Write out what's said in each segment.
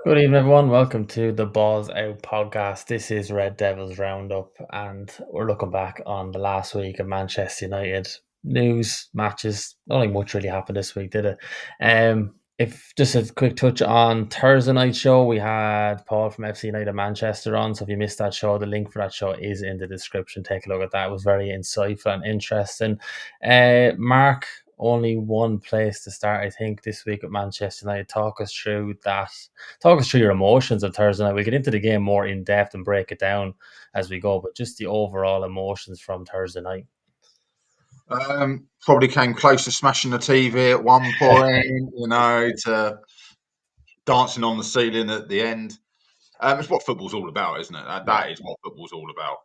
Good evening, everyone. Welcome to the Balls Out podcast. This is Red Devils Roundup, and we're looking back on the last week of Manchester United news matches. Nothing much really happened this week, did it? If just a quick touch on Thursday night show, we had Paul from FC United Manchester on. So if you missed that show, the link for that show is in the description. Take a look at that. It was very insightful and interesting. Mark, only one place to start, I think, this week at Manchester United. Talk us through that. Talk us through your emotions on Thursday night. We'll get into the game more in depth and break it down as we go, but just the overall emotions from Thursday night. Probably came close to smashing the TV at one point, to dancing on the ceiling at the end. It's what football's all about, isn't it? That is what football's all about.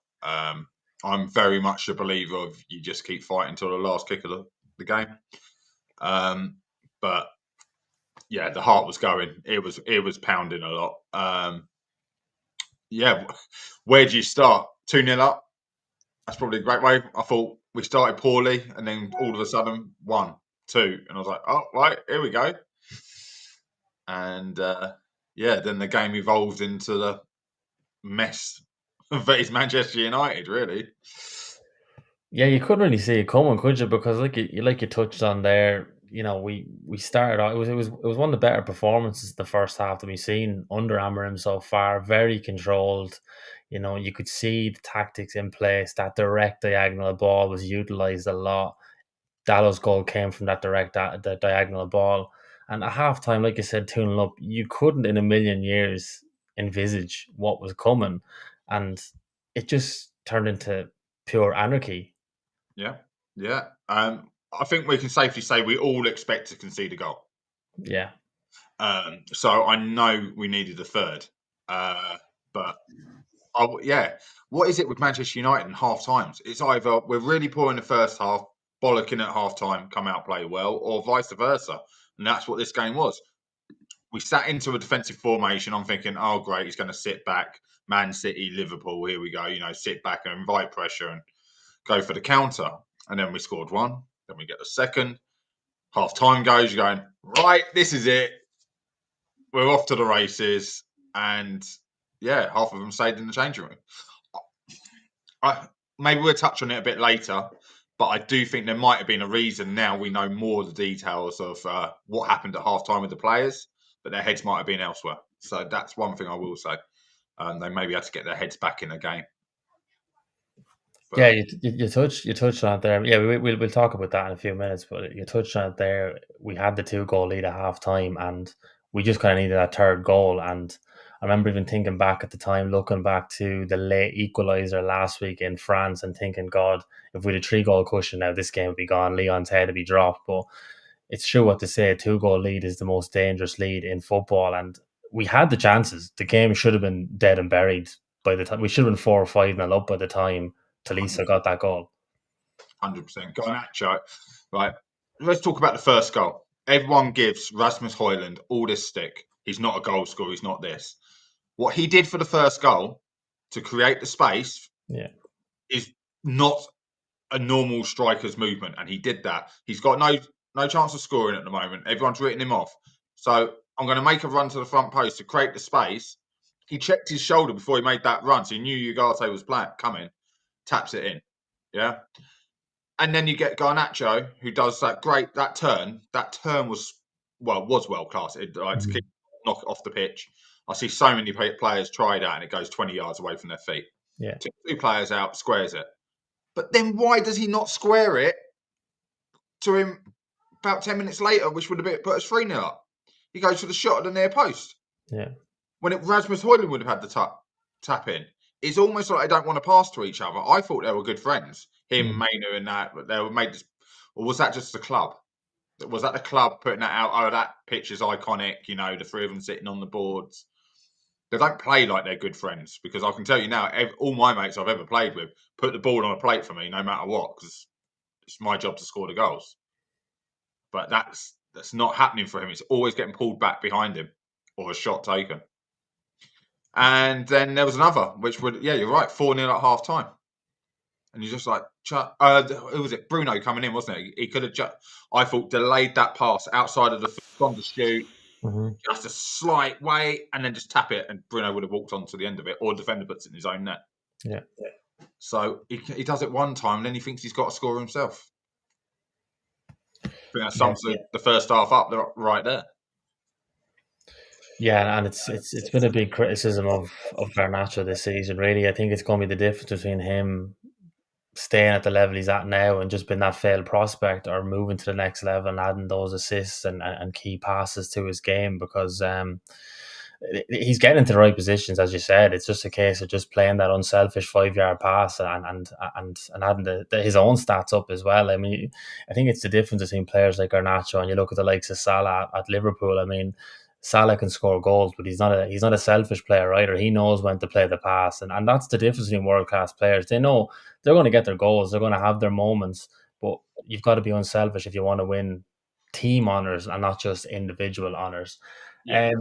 I'm very much a believer of you just keep fighting until the last kick of the game. But yeah, the heart was going. It was pounding a lot. Where do you start? 2-0 up. That's probably a great way. I thought we started poorly, and then all of a sudden 1-2, and I was like, "Oh, right, here we go." And then the game evolved into the mess that is Manchester United, really. Yeah, you couldn't really see it coming, could you? Because like you touched on there, we started out. It was one of the better performances the first half that we've seen under Amarim so far. Very controlled. You could see the tactics in place. That direct diagonal ball was utilized a lot. Dallow's goal came from that the diagonal ball. And at halftime, like you said, 2-0 up, you couldn't in a million years envisage what was coming. And it just turned into pure anarchy. Yeah. I think we can safely say we all expect to concede a goal. Yeah. So I know we needed a third. But what is it with Manchester United in half times? It's either we're really poor in the first half, bollocking at half time, come out play well, or vice versa. And that's what this game was. We sat into a defensive formation. I'm thinking, oh, great, he's going to sit back. Man City, Liverpool, here we go. Sit back and invite pressure and go for the counter. And then we scored one. Then we get the second. Half time goes, you're going, right, this is it. We're off to the races. And yeah, half of them stayed in the changing room. Maybe we'll touch on it a bit later, but I do think there might have been a reason. Now we know more of the details of what happened at half time with the players, but their heads might have been elsewhere. So that's one thing I will say. They maybe had to get their heads back in the game. But yeah, you touched on it there. Yeah, we'll talk about that in a few minutes. But you touched on it there. We had the 2-goal lead at half time, and we just kind of needed that third goal. And I remember even thinking back at the time, looking back to the late equaliser last week in France, and thinking, God, if we had a 3-goal cushion now, this game would be gone. Leon's head would be dropped. But it's true what they say: a 2-goal lead is the most dangerous lead in football, and we had the chances. The game should have been dead and buried by the time. We should have been 4 or 5-0 up by the time Talisa got that goal. 100%. Garnacho. Right. Let's talk about the first goal. Everyone gives Rasmus Højlund all this stick. He's not a goal scorer. He's not this. What he did for the first goal to create the space is not a normal striker's movement. And he did that. He's got no chance of scoring at the moment. Everyone's written him off. So I'm going to make a run to the front post to create the space. He checked his shoulder before he made that run. So he knew Ugarte was coming. Taps it in. Yeah. And then you get Garnacho, who does that turn. That turn was world class. To knock it off the pitch. I see so many players try that, and it goes 20 yards away from their feet. Yeah. Two players out, squares it. But then why does he not square it to him about 10 minutes later, which would have put us 3-0 up? He goes for the shot at the near post. Yeah. When Rasmus Højlund would have had the tap in. It's almost like they don't want to pass to each other. I thought they were good friends. Him, Mainu, and that, but they were made this. Or was that just the club? Was that the club putting that out? Oh, that picture's iconic. The three of them sitting on the boards. They don't play like they're good friends, because I can tell you now, all my mates I've ever played with put the ball on a plate for me, no matter what, because it's my job to score the goals. But that's not happening for him. It's always getting pulled back behind him or a shot taken. And then there was another, which would, you're right, 4-0 at half time. And you're just like, who was it? Bruno coming in, wasn't it? He could have I thought, delayed that pass outside of the gone to shoot. Just a slight way, and then just tap it, and Bruno would have walked on to the end of it, or the defender puts it in his own net. Yeah. So he does it one time, and then he thinks he's got to score himself. I think that Yeah. sums the first half up right there. Yeah, and it's been a big criticism of Garnacho this season. Really, I think it's going to be the difference between him staying at the level he's at now and just being that failed prospect, or moving to the next level and adding those assists and key passes to his game, because he's getting into the right positions, as you said. It's just a case of just playing that unselfish 5 yard pass and adding his own stats up as well. I mean, I think it's the difference between players like Garnacho and you look at the likes of Salah at Liverpool. I mean, Salah can score goals, but he's not a selfish player either. He knows when to play the pass, and that's the difference between world class players. They know they're going to get their goals, they're going to have their moments, but you've got to be unselfish if you want to win team honors and not just individual honors. Yeah.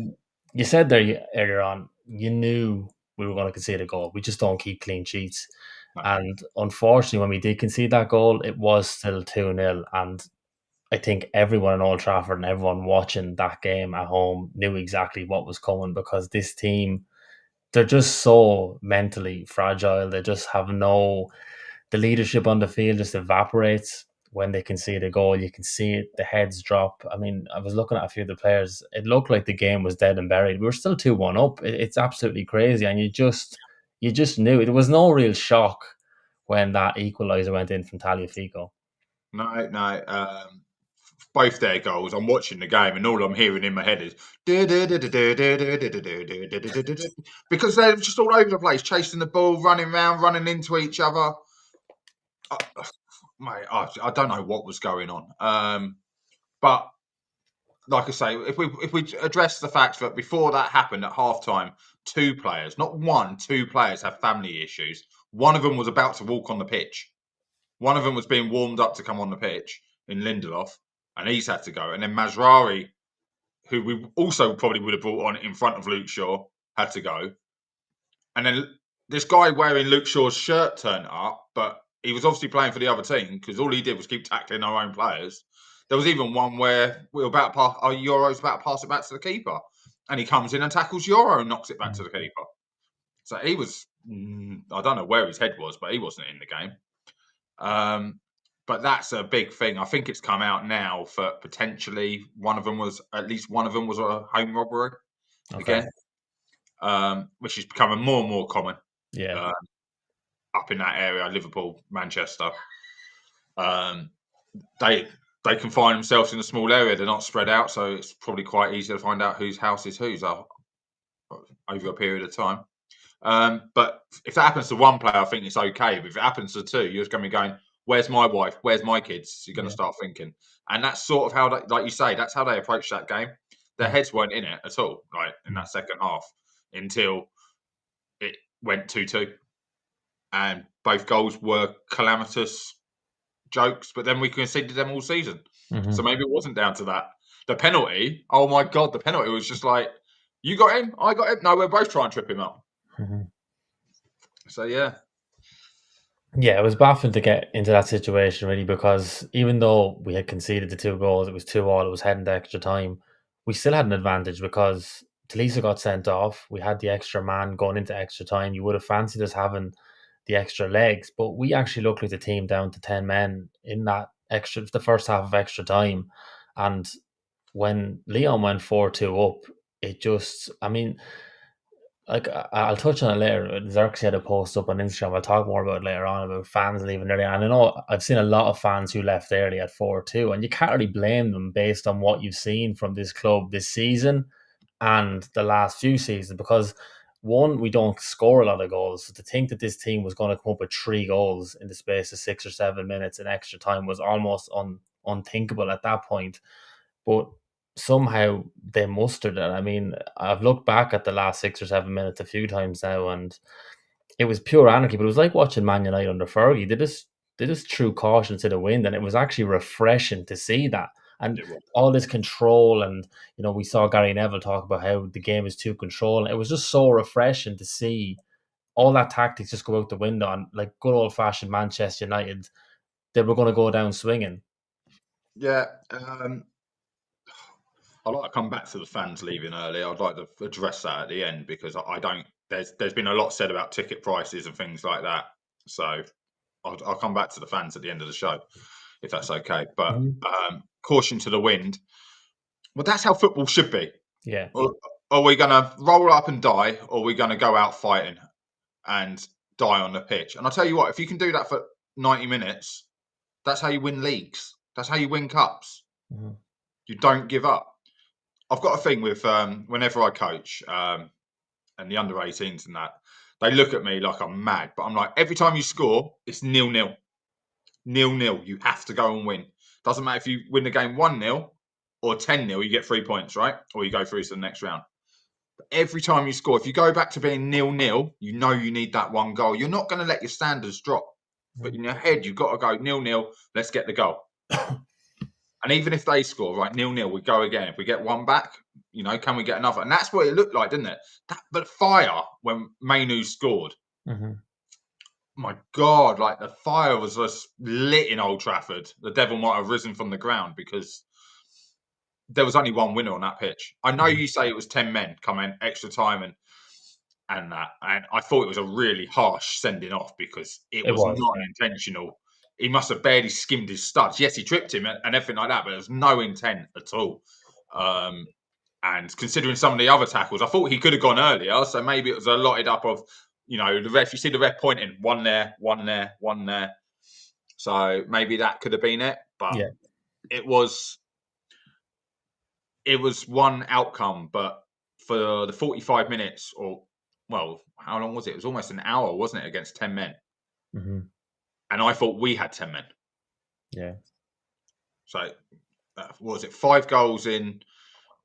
You said there earlier on, you knew we were going to concede a goal. We just don't keep clean sheets. No. And unfortunately, when we did concede that goal, it was still 2-0. And I think everyone in Old Trafford and everyone watching that game at home knew exactly what was coming, because this team, they're just so mentally fragile. They just have the leadership on the field just evaporates when they concede a goal. You can see it, the heads drop. I mean, I was looking at a few of the players. It looked like the game was dead and buried. We were still 2-1 up. It's absolutely crazy. And you just knew. There was no real shock when that equaliser went in from Taliafico. No. Both their goals. I'm watching the game, and all I'm hearing in my head is because they're just all over the place, chasing the ball, running around, running into each other. Mate, I don't know what was going on. But like I say, if we address the fact that before that happened at halftime, two players, not one, two players have family issues. One of them was about to walk on the pitch. One of them was being warmed up to come on the pitch in Lindelof, and he's had to go. And then Mazrari, who we also probably would have brought on in front of Luke Shaw, had to go. And then this guy wearing Luke Shaw's shirt turned up, but he was obviously playing for the other team because all he did was keep tackling our own players. There was even one where we were about to pass, our Euro's about to pass it back to the keeper, and he comes in and tackles Euro and knocks it back to the keeper. So he was, I don't know where his head was, but he wasn't in the game. But that's a big thing. I think it's come out now for potentially at least one of them was a home robbery again, which is becoming more and more common. Yeah. Up in that area, Liverpool, Manchester. They confine themselves in a small area. They're not spread out, so it's probably quite easy to find out whose house is whose over a period of time. But if that happens to one player, I think it's okay. But if it happens to two, you're just going to be going, where's my wife? Where's my kids? You're going to start thinking. And that's sort of how, like you say, that's how they approached that game. Their heads weren't in it at all, right, in that second half until it went 2-2. And both goals were calamitous jokes, but then we conceded them all season. So maybe it wasn't down to that. The penalty, oh my God, the penalty was just like, you got him, I got him. No, we're both trying to trip him up. So, yeah. Yeah, it was baffling to get into that situation, really, because even though we had conceded the 2 goals, it was 2-2, it was heading to extra time, we still had an advantage because Talisa got sent off. We had the extra man going into extra time. You would have fancied us having the extra legs, but we actually looked like the team down to 10 men in the first half of extra time. And when Leon went 4-2 up, it just, I mean, like I'll touch on it later. Xerxes had a post up on Instagram. I'll talk more about it later on about fans leaving early. And I know I've seen a lot of fans who left early at 4-2, and you can't really blame them based on what you've seen from this club this season and the last few seasons. Because one, we don't score a lot of goals. So to think that this team was going to come up with 3 goals in the space of 6 or 7 minutes in extra time was almost unthinkable at that point. But somehow they mustered it. I mean, I've looked back at the last 6 or 7 minutes a few times now, and it was pure anarchy. But it was like watching Man United under Fergie. They just threw caution to the wind, and it was actually refreshing to see that. And all this control, and we saw Gary Neville talk about how the game is too controlled. It was just so refreshing to see all that tactics just go out the window, and like good old fashioned Manchester United, they were going to go down swinging. Yeah. I'd like to come back to the fans leaving early. I'd like to address that at the end because I don't. There's been a lot said about ticket prices and things like that. So I'll come back to the fans at the end of the show if that's okay. But Mhm. caution to the wind. Well, that's how football should be. Yeah. Or are we going to roll up and die, or are we going to go out fighting and die on the pitch? And I'll tell you what, if you can do that for 90 minutes, that's how you win leagues. That's how you win cups. Mhm. You don't give up. I've got a thing with whenever I coach and the under 18s and that, they look at me like I'm mad. But I'm like, every time you score, it's 0-0. 0-0. You have to go and win. Doesn't matter if you win the game 1-0 or 10-0, you get 3 points, right? Or you go through to the next round. But every time you score, if you go back to being 0-0, you know you need that one goal. You're not going to let your standards drop. But in your head, you've got to go 0-0, let's get the goal. And even if they score, right, 0-0, we go again. If we get one back, can we get another? And that's what it looked like, didn't it? But fire when Mainu scored. Mhm. My God, like the fire was just lit in Old Trafford. The devil might have risen from the ground because there was only one winner on that pitch. I know Mhm. you say it was 10 men coming extra time and that. And I thought it was a really harsh sending off because it It was was. not intentional. He must have barely skimmed his studs. Yes, he tripped him and everything like that, but there was no intent at all. And considering some of the other tackles, I thought he could have gone earlier. So maybe it was allotted up of, the ref. You see the ref pointing one there, one there, one there. So maybe that could have been it. But Yeah. it was one outcome. But for the 45 minutes, or well, how long was it? It was almost an hour, wasn't it, against 10 men? Mhm. And I thought we had 10 men. Yeah. So what was it 5 goals in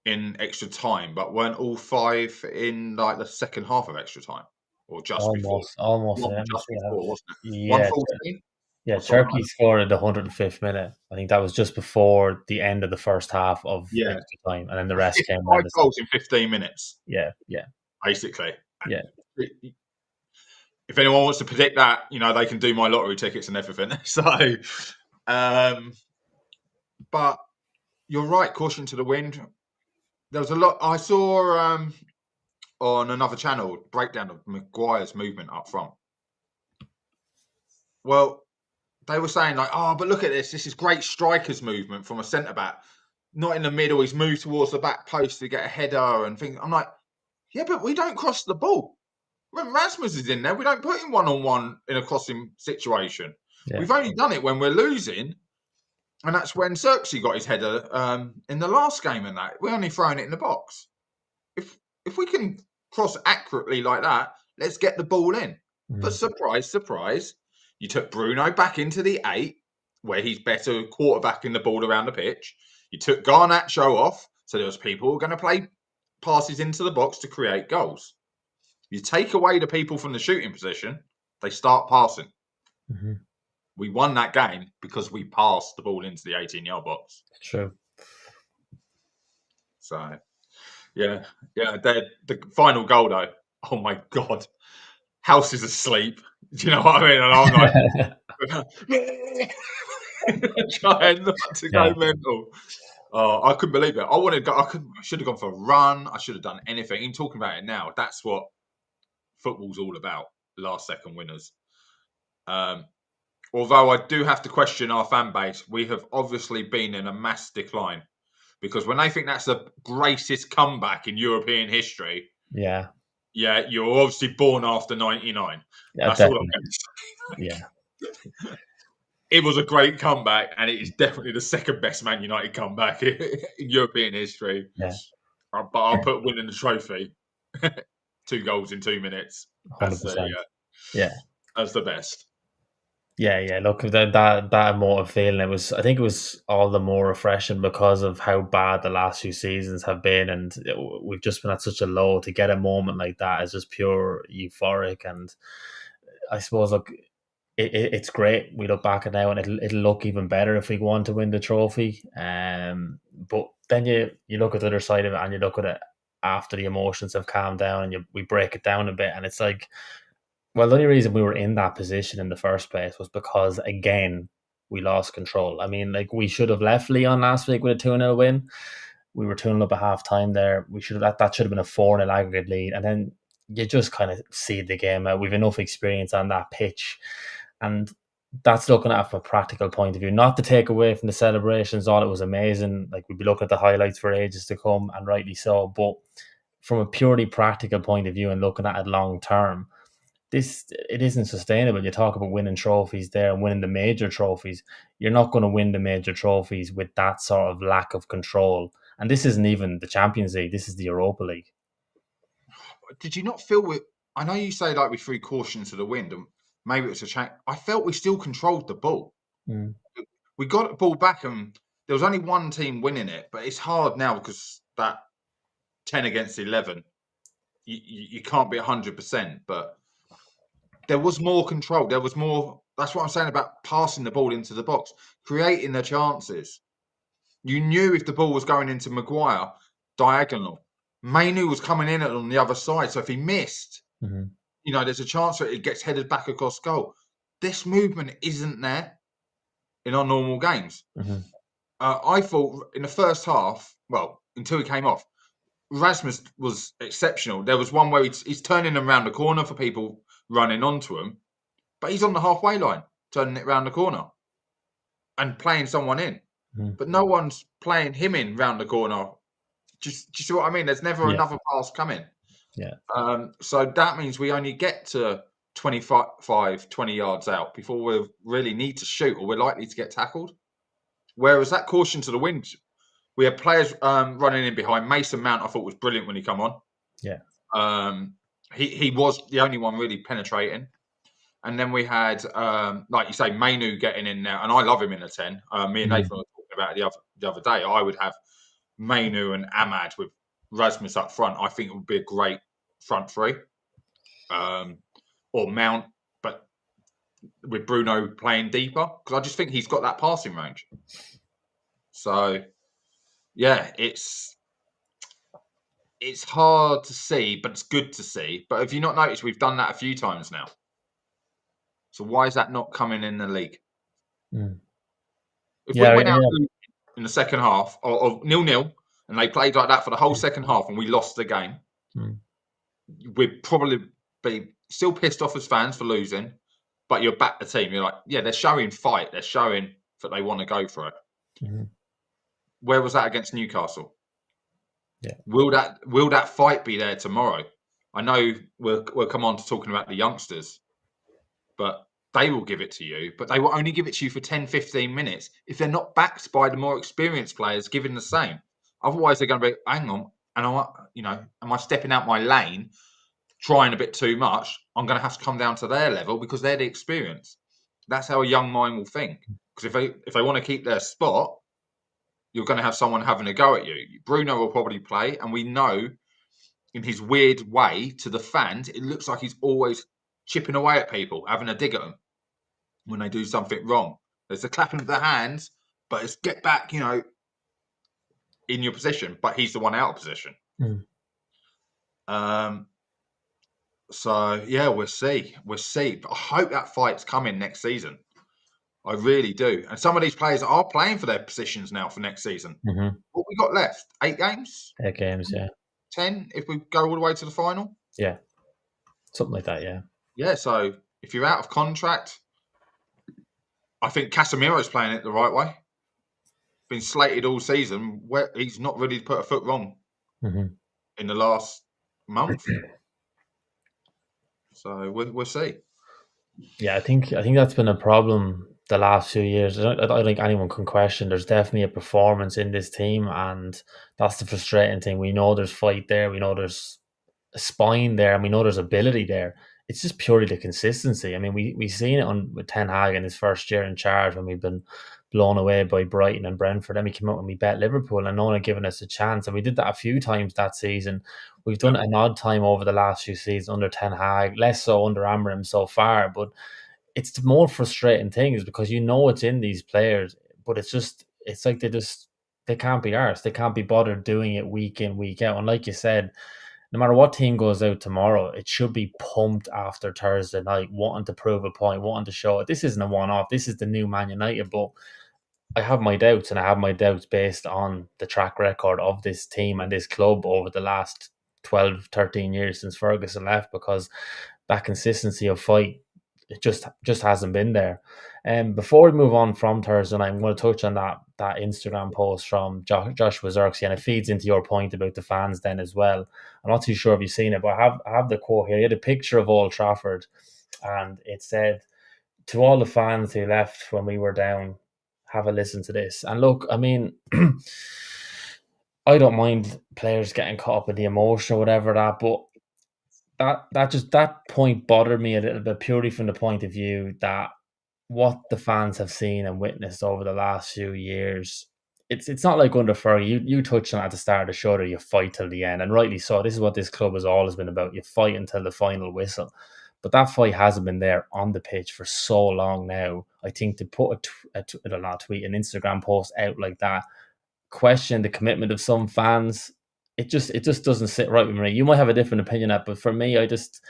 extra time, but weren't all 5 in like the second half of extra time or just before? Almost. One Let me just see. before, wasn't it? Yeah, 114 yeah. or something like Turkey that. scored at the 105th minute. I think that was just before the end of the first half of Yeah, extra time, and then the rest came around 5 the second. goals in 15 minutes, Yeah, yeah, basically. yeah. If anyone wants to predict that, they can do my lottery tickets and everything. So, um, but you're right. Caution to the wind. There was a lot. I saw on another channel breakdown of Maguire's movement up front. Well, they were saying like, oh, but look at this. This is great striker's movement from a centre back. Not in the middle. He's moved towards the back post to get a header and things. I'm like, yeah, but we don't cross the ball. When Rasmus is in there, we don't put him one-on-one in a crossing situation. Yeah. We've only done it when we're losing, and that's when Xerxes got his header in the last game. And that we're only throwing it in the box. If we can cross accurately like that, let's get the ball in. But Mhm. surprise, surprise, you took Bruno back into the 8, where he's better quarterbacking the ball around the pitch. You took Garnacho off, so there was people who were going to play passes into the box to create goals. You take away the people from the shooting position, they start passing. Mhm. We won that game because we passed the ball into the 18-yard box. True. So, yeah. The final goal, though, oh my God. House is asleep. Do you know what I mean? And I'm like, trying not to Yeah, go mental. Oh, I couldn't believe it. I wanted to go. I should have gone for a run. I should have done anything. Even talking about it now, that's what football's all about. Last second winners. Um, Although I do have to question our fan base, we have obviously been in a mass decline because when they think that's the greatest comeback in European history, yeah, yeah, you're obviously born after '99. yeah. That's all I'm Definitely. going to Yeah, say. It was a great comeback, and it is definitely the second best Man United comeback in European history. yeah. But I'll put winning the trophy, 2 goals in 2 minutes. That's the 100%. Yeah. that's the best. Yeah, yeah. Look, that emotive feeling. It was. I think it was all the more refreshing because of how bad the last few seasons have been, and we've just been at such a low. To get a moment like that is just pure euphoric, and I suppose look, it's great. We look back at now, and it'll look even better if we go on to win the trophy. But then you look at the other side of it, and you look at it after the emotions have calmed down, and we break it down a bit, and it's like, well, the only reason we were in that position in the first place was because, again, we lost control. I mean, like, we should have left Leon last week with a 2-0 win. We were 2-0 up at half time there. We should have that should have been a 4-0 aggregate lead. And then you just kind of see the game out. We've enough experience on that pitch. And that's looking at it from a practical point of view. Not to take away from the celebrations, all it was amazing. Like we'd be looking at the highlights for ages to come, and rightly so. But from a purely practical point of view and looking at it long term, it isn't sustainable. You talk about winning trophies there and winning the major trophies. You're not going to win the major trophies with that sort of lack of control. And this isn't even the Champions League. This is the Europa League. Did you not feel with? I know you say like we threw caution to the wind, and maybe it's a change. I felt we still controlled the ball. Mm. We got the ball back, and there was only one team winning it. But it's hard now because that 10 against 11, you can't be 100%. But there was more control. There was more. That's what I'm saying about passing the ball into the box, creating the chances. You knew if the ball was going into Maguire diagonal, Mainu was coming in on the other side. So if he missed, there's a chance that it gets headed back across goal. This movement isn't there in our normal games. I thought in the first half, well, until he came off, Rasmus was exceptional. There was one where he's turning them around the corner for people running onto him, but he's on the halfway line, turning it around the corner and playing someone in. But no one's playing him in round the corner. Do you see what I mean? There's never another pass coming. Yeah. So that means we only get to 25, 20 yards out before we really need to shoot or we're likely to get tackled. Whereas that caution to the wind, we had players running in behind. Mason Mount, I thought, was brilliant when he come on. Yeah. He was the only one really penetrating. And then we had, like you say, Mainu getting in there. And I love him in a 10. Me and Nathan were talking about it the other day. I would have Mainu and Ahmad with Rasmus up front. I think it would be a great front three. Or Mount, but with Bruno playing deeper. Because I just think he's got that passing range. So, yeah, it's hard to see, but it's good to see. But have you not noticed we've done that a few times now? So why is that not coming in the league? If we went out in the second half of 0-0 and they played like that for the whole second half and we lost the game, we'd probably be still pissed off as fans for losing, but you're back the team. You're like, yeah, they're showing fight. They're showing that they want to go for it. Where was that against Newcastle? Yeah. Will that fight be there tomorrow? I know we'll come on to talking about the youngsters, but they will give it to you, but they will only give it to you for 10, 15 minutes if they're not backed by the more experienced players giving the same. Otherwise, they're going to be, hang on, and am I stepping out my lane, trying a bit too much? I'm going to have to come down to their level because they're the experience. That's how a young mind will think. Because if they want to keep their spot, you're going to have someone having a go at you. Bruno will probably play, and we know in his weird way to the fans, it looks like he's always chipping away at people, having a dig at them when they do something wrong. There's the clapping of the hands, but it's get back, in your position, but he's the one out of position. So, yeah, we'll see. But I hope that fight's coming next season. I really do. And some of these players are playing for their positions now for next season. What we got left? 8 games? 8 games, yeah. 10 if we go all the way to the final? Yeah. Something like that, yeah. Yeah, so if you're out of contract, I think Casemiro's playing it the right way. Been slated all season. Where he's not really put a foot wrong in the last month. So we'll see. Yeah, I think that's been a problem the last few years. I don't think anyone can question. There's definitely a performance in this team, and that's the frustrating thing. We know there's fight there. We know there's a spine there, and we know there's ability there. It's just purely the consistency. I mean, we've seen it with Ten Hag in his first year in charge when we've been blown away by Brighton and Brentford. Then we came out and we bet Liverpool, and no one had given us a chance. And we did that a few times that season. We've done it an odd time over the last few seasons under Ten Hag, less so under Amorim so far. But it's the more frustrating thing is because it's in these players, but it's like they can't be arsed. They can't be bothered doing it week in, week out. And like you said, no matter what team goes out tomorrow, it should be pumped after Thursday night, wanting to prove a point, wanting to show it. This isn't a one-off. This is the new Man United, but I have my doubts, and I have my doubts based on the track record of this team and this club over the last 12, 13 years since Ferguson left, because that consistency of fight, it just hasn't been there. And before we move on from Thursday night, I'm going to touch on that Instagram post from Joshua Zirkzee, and it feeds into your point about the fans then as well. I'm not too sure if you've seen it, but I have the quote here. He had a picture of Old Trafford, and it said, "To all the fans who left when we were down, have a listen to this." And look, I mean, I don't mind players getting caught up in the emotion or whatever that, but that point bothered me a little bit, purely from the point of view that what the fans have seen and witnessed over the last few years. It's not like under Fergie. You touched on it at the start of the show that you fight till the end, and rightly so. This is what this club has always been about. You fight until the final whistle. But that fight hasn't been there on the pitch for so long now. I think to put I don't know, a tweet, an Instagram post out like that, question the commitment of some fans. It just doesn't sit right with me. You might have a different opinion on that, but for me, it just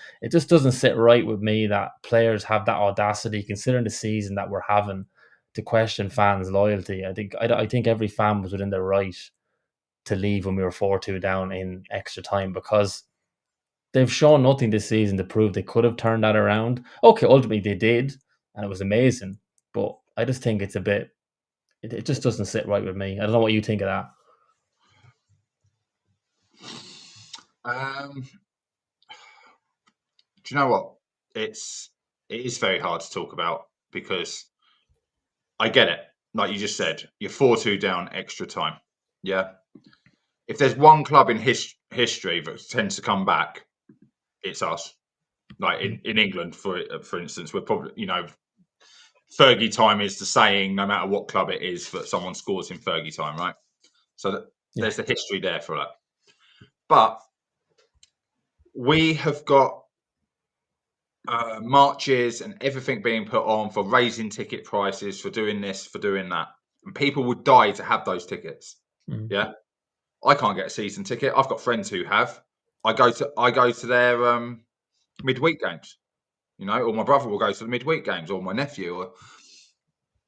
doesn't sit right with me that players have that audacity, considering the season that we're having, to question fans' loyalty. I think every fan was within their right to leave when we were 4-2 down in extra time, because they've shown nothing this season to prove they could have turned that around. Okay, ultimately they did, and it was amazing. But I just think it's a bit. It just doesn't sit right with me. I don't know what you think of that. Do you know what? It is very hard to talk about because I get it. Like you just said, you're 4-2 down extra time. Yeah. If there's one club in history that tends to come back, it's us. Like in England, for instance, we're probably, Fergie time is the saying, no matter what club it is, that someone scores in Fergie time, right? So Yeah. there's the history there for that. But we have got marches and everything being put on for raising ticket prices, for doing this, for doing that, and people would die to have those tickets. Mm. Yeah, I can't get a season ticket. I've got friends who have. I go to their midweek games, or my brother will go to the midweek games, or my nephew.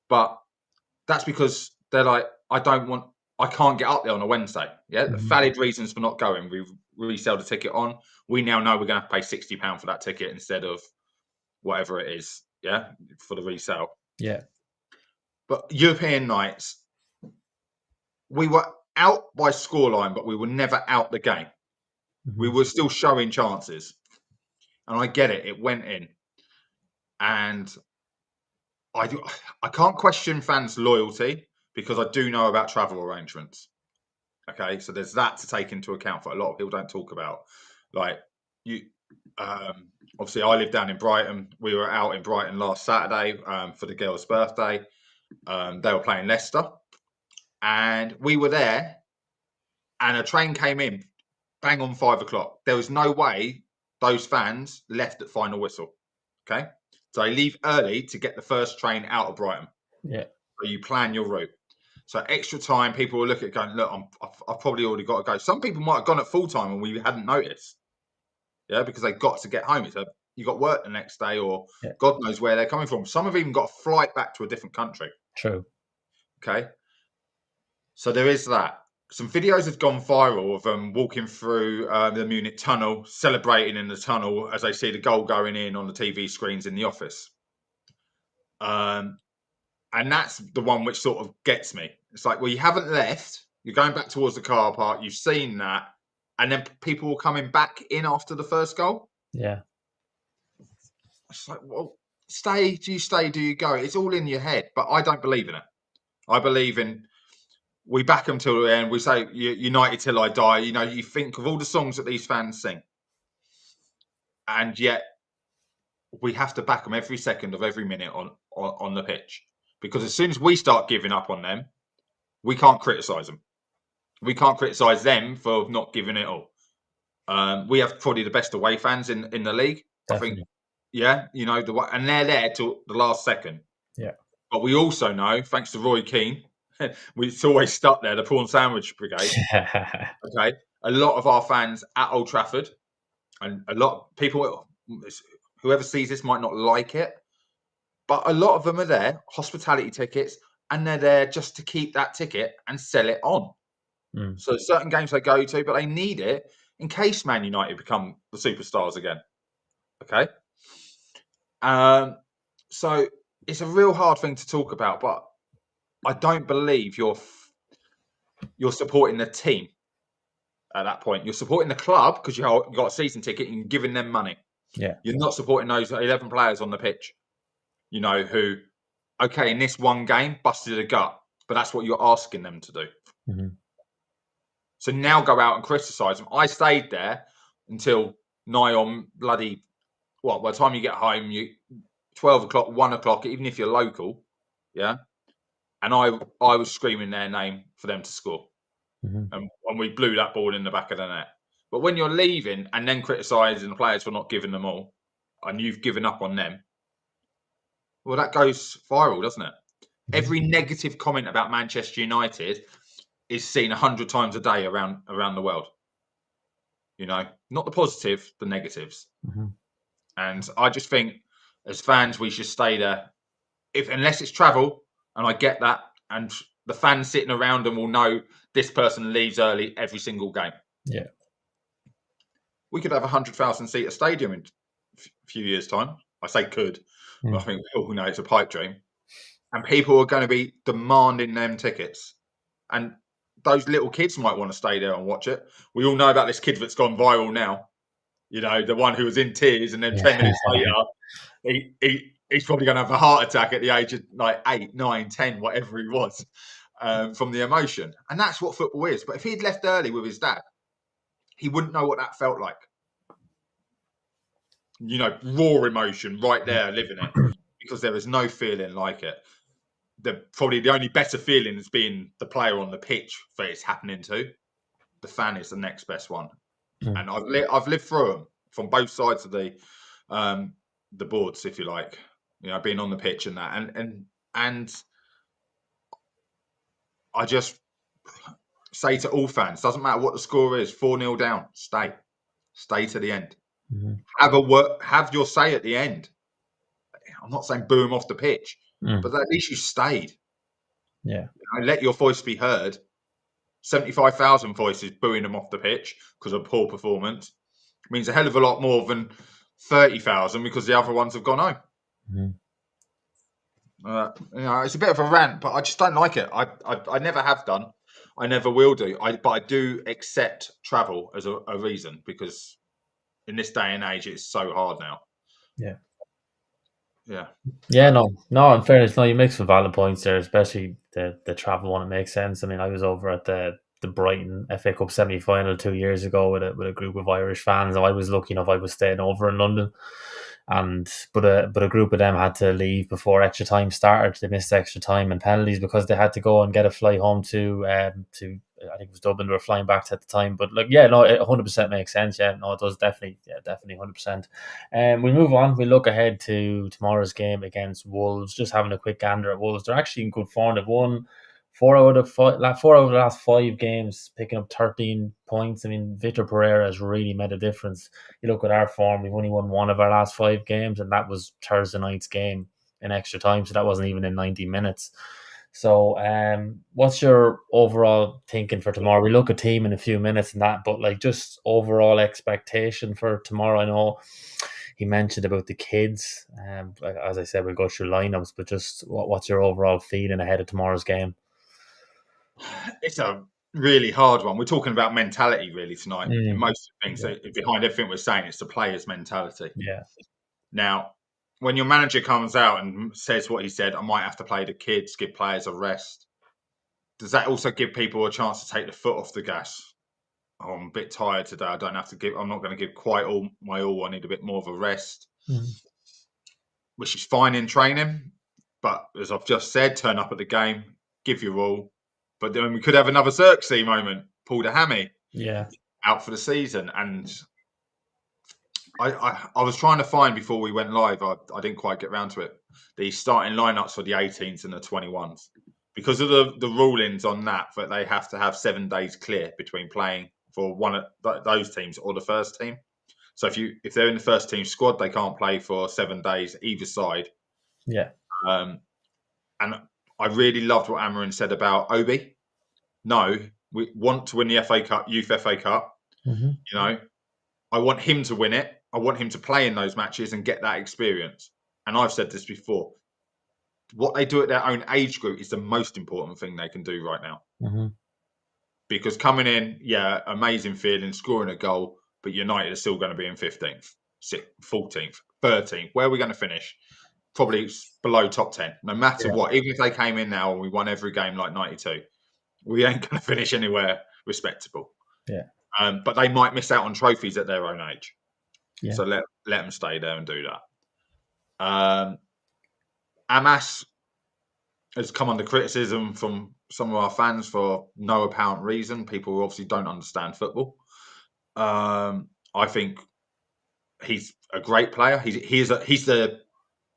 But that's because they're like, I can't get up there on a Wednesday. Yeah, Mhm. valid reasons for not going. We resell the ticket on. We now know we're going to have to pay £60 for that ticket instead of whatever it is. Yeah, for the resale. Yeah. But European nights, we were out by scoreline, but we were never out the game. We Mhm. were still showing chances, and I get it. It went in, and I can't question fans' loyalty because I do know about travel arrangements. Okay, so there's that to take into account for a lot of people don't talk about. Like you, obviously, I live down in Brighton. We were out in Brighton last Saturday for the girl's birthday. They were playing Leicester, and we were there. And a train came in, bang on 5 o'clock. There was no way those fans left at final whistle. Okay, so they leave early to get the first train out of Brighton. Yeah. So you plan your route. So extra time, people will look at it going, look, I've probably already got to go. Some people might have gone at full time and we hadn't noticed. Yeah, because they got to get home. You got work the next day, or Yeah. God knows where they're coming from. Some have even got a flight back to a different country. True. Okay, so there is that. Some videos have gone viral of them walking through the Munich tunnel, celebrating in the tunnel as they see the goal going in on the TV screens in the office. And that's the one which sort of gets me. It's like, well, you haven't left. You're going back towards the car park. You've seen that. And then people were coming back in after the first goal. Yeah. It's like, well, stay. Do you stay? Do you go? It's all in your head. But I don't believe in it. I believe in we back them till the end. We say United till I die. You think of all the songs that these fans sing, and yet we have to back them every second of every minute on the pitch. Because as soon as we start giving up on them, we can't criticise them. We can't criticise them for not giving it all. We have probably the best away fans in the league. I think, Definitely. yeah, and they're there till the last second. Yeah. But we also know, thanks to Roy Keane, it's always stuck there, the prawn sandwich brigade. Okay, a lot of our fans at Old Trafford, and a lot of people, whoever sees this might not like it, but a lot of them are there, hospitality tickets, and they're there just to keep that ticket and sell it on. So certain games they go to, but they need it in case Man United become the superstars again. Okay. So it's a real hard thing to talk about, but I don't believe you're supporting the team at that point. You're supporting the club because you got a season ticket and you're giving them money. Yeah. You're not supporting those 11 players on the pitch, who, okay, in this one game, busted a gut, but that's what you're asking them to do. Mm-hmm. So now go out and criticise them. I stayed there until nigh on bloody, by the time you get home, 12 o'clock, 1 o'clock, even if you're local, yeah? And I was screaming their name for them to score. Mm-hmm. And we blew that ball in the back of the net. But when you're leaving and then criticising the players for not giving them all, and you've given up on them, well, that goes viral, doesn't it? Mm-hmm. Every negative comment about Manchester United is seen 100 times a day around the world. Not the positive, the negatives. Mm-hmm. And I just think, as fans, we should stay there. Unless it's travel, and I get that, and the fans sitting around them will know this person leaves early every single game. Yeah. We could have a 100,000 seater stadium in a few years' time. I say could, but I think we all know it's a pipe dream. And people are going to be demanding them tickets. And those little kids might want to stay there and watch it. We all know about this kid that's gone viral now. The one who was in tears, and then 10 minutes later, he's probably going to have a heart attack at the age of like 8, 9, 10, whatever he was, from the emotion. And that's what football is. But if he'd left early with his dad, he wouldn't know what that felt like. Raw emotion right there, living it, because there is no feeling like it. Probably the only better feeling is being the player on the pitch that it's happening to. The fan is the next best one. And I've lived through them from both sides of the boards, if you like. Being on the pitch and that, and I just say to all fans, doesn't matter what the score is, 4-0 down, stay to the end. Mm-hmm. Have your say at the end. I'm not saying boo him off the pitch, but at least you stayed. Yeah, let your voice be heard. 75,000 voices booing them off the pitch because of poor performance means a hell of a lot more than 30,000 because the other ones have gone home. Mm-hmm. It's a bit of a rant, but I just don't like it. I never have done. I never will do. But I do accept travel as a reason, because in this day and age, it's so hard now. Yeah. Yeah. No. In fairness, you make some valid points there, especially the travel one. It makes sense. I mean, I was over at the Brighton FA Cup semi-final 2 years ago with a group of Irish fans. And I was lucky enough; I was staying over in London, but a group of them had to leave before extra time started. They missed extra time and penalties because they had to go and get a flight home to I think it was Dublin. They were flying back at the time, but it 100% makes sense. Yeah, no, it does definitely 100%. We move on. We look ahead to tomorrow's game against Wolves. Just having a quick gander at Wolves. They're actually in good form. They've won 4 out of the last 5 games, picking up 13 points. I mean, Vitor Pereira has really made a difference. You look at our form, we've only won 1 of our last 5 games, and that was Thursday night's game in extra time, so that wasn't even in 90 minutes. So, what's your overall thinking for tomorrow? We look at team in a few minutes and that, but just overall expectation for tomorrow. I know he mentioned about the kids. As I said, we'll go through lineups, but just what's your overall feeling ahead of tomorrow's game? It's a really hard one. We're talking about mentality really tonight. In most things, behind everything we're saying, it's the player's mentality. Yeah. Now, when your manager comes out and says what he said, I might have to play the kids, give players a rest. Does that also give people a chance to take the foot off the gas? Oh, I'm a bit tired today. I'm not going to give quite all my all. I need a bit more of a rest, which is fine in training. But as I've just said, turn up at the game, give your all. But then we could have another Xerxes moment, pulled a hammy, out for the season. And I was trying to find, before we went live, I didn't quite get round to it, the starting lineups for the 18s and the 21s. Because of the rulings on that they have to have 7 days clear between playing for one of those teams or the first team. So if they're in the first team squad, they can't play for 7 days either side. Yeah. And I really loved what Amarin said about Obi. No, we want to win the FA Cup, Youth FA Cup. Mm-hmm. You know, I want him to win it. I want him to play in those matches and get that experience. And I've said this before. What they do at their own age group is the most important thing they can do right now. Mm-hmm. Because coming in, yeah, amazing feeling, scoring a goal, but United are still going to be in 15th, 14th, 13th. Where are we going to finish? Probably below top 10, no matter Yeah. what. Even if they came in now and we won every game like 92, we ain't going to finish anywhere respectable. Yeah. But they might miss out on trophies at their own age. Yeah. So let them stay there and do that. Amas has come under criticism from some of our fans for no apparent reason. People who obviously don't understand football. I think he's a great player. He's the